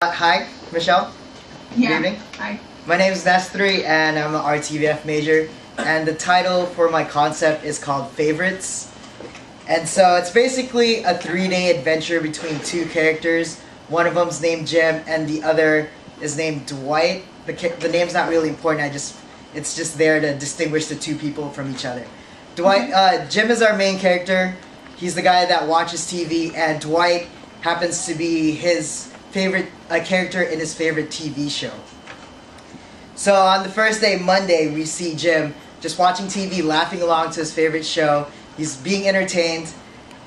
Hi, Michelle. Yeah. Good evening. Hi. My name is NES3 and I'm an RTVF major. And the title for my concept is called Favorites. And so it's basically a 3-day adventure between two characters. One of them's named Jim and the other is named Dwight. The name's not really important. It's just there to distinguish the two people from each other. Jim is our main character. He's the guy that watches TV, and Dwight happens to be his favorite character in his favorite TV show. So on the first day, Monday, we see Jim just watching TV, laughing along to his favorite show. He's being entertained.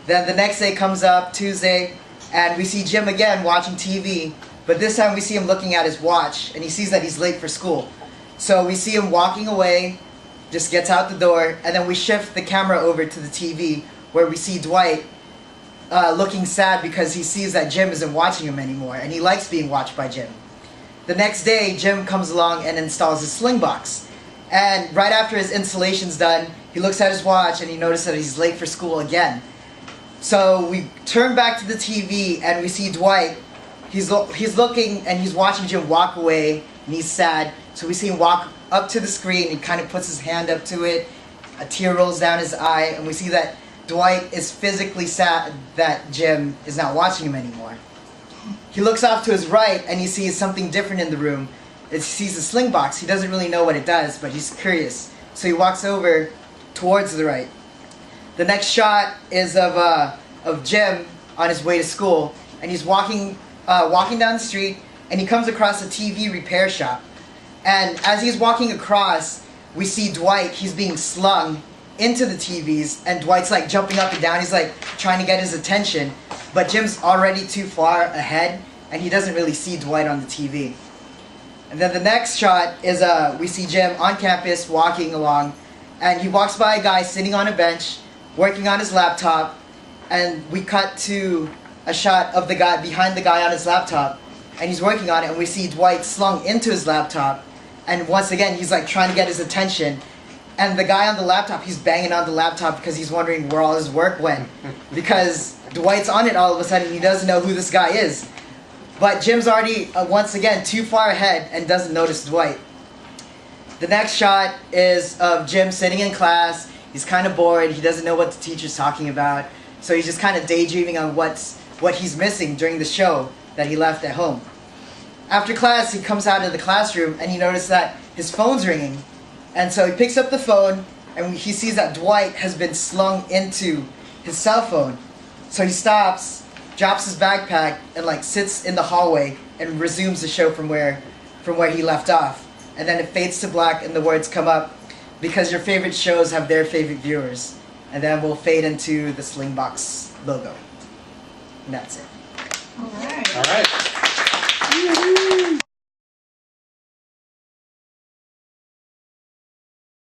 Then the next day comes up, Tuesday, and we see Jim again watching TV. But this time we see him looking at his watch, and he sees that he's late for school. So we see him walking away, just gets out the door, and then we shift the camera over to the TV where we see Dwight looking sad because he sees that Jim isn't watching him anymore, and he likes being watched by Jim. The next day, Jim comes along and installs his Slingbox. And right after his installation's done, he looks at his watch and he notices that he's late for school again. So we turn back to the TV and we see Dwight. He's looking and he's watching Jim walk away, and he's sad. So we see him walk up to the screen. He kind of puts his hand up to it. A tear rolls down his eye, and we see that Dwight is physically sad that Jim is not watching him anymore. He looks off to his right and he sees something different in the room. He sees a Slingbox. He doesn't really know what it does, but he's curious. So he walks over towards the right. The next shot is of Jim on his way to school, and he's walking down the street, and he comes across a TV repair shop. And as he's walking across, we see Dwight. He's being slung into the TVs, and Dwight's like jumping up and down. He's like trying to get his attention, but Jim's already too far ahead, and he doesn't really see Dwight on the TV. And then the next shot is we see Jim on campus walking along, and he walks by a guy sitting on a bench working on his laptop, and we cut to a shot of the guy behind the guy on his laptop, and he's working on it, and we see Dwight slung into his laptop, and once again he's like trying to get his attention. And the guy on the laptop, he's banging on the laptop because he's wondering where all his work went. Because Dwight's on it all of a sudden, he doesn't know who this guy is. But Jim's already, once again, too far ahead and doesn't notice Dwight. The next shot is of Jim sitting in class. He's kind of bored. He doesn't know what the teacher's talking about. So he's just kind of daydreaming on what he's missing during the show that he left at home. After class, he comes out of the classroom and he notices that his phone's ringing. And so he picks up the phone, and he sees that Dwight has been slung into his cell phone. So he stops, drops his backpack, and like sits in the hallway and resumes the show from where he left off. And then it fades to black, and the words come up, because your favorite shows have their favorite viewers. And then we'll fade into the Slingbox logo. And that's it. All right. All right.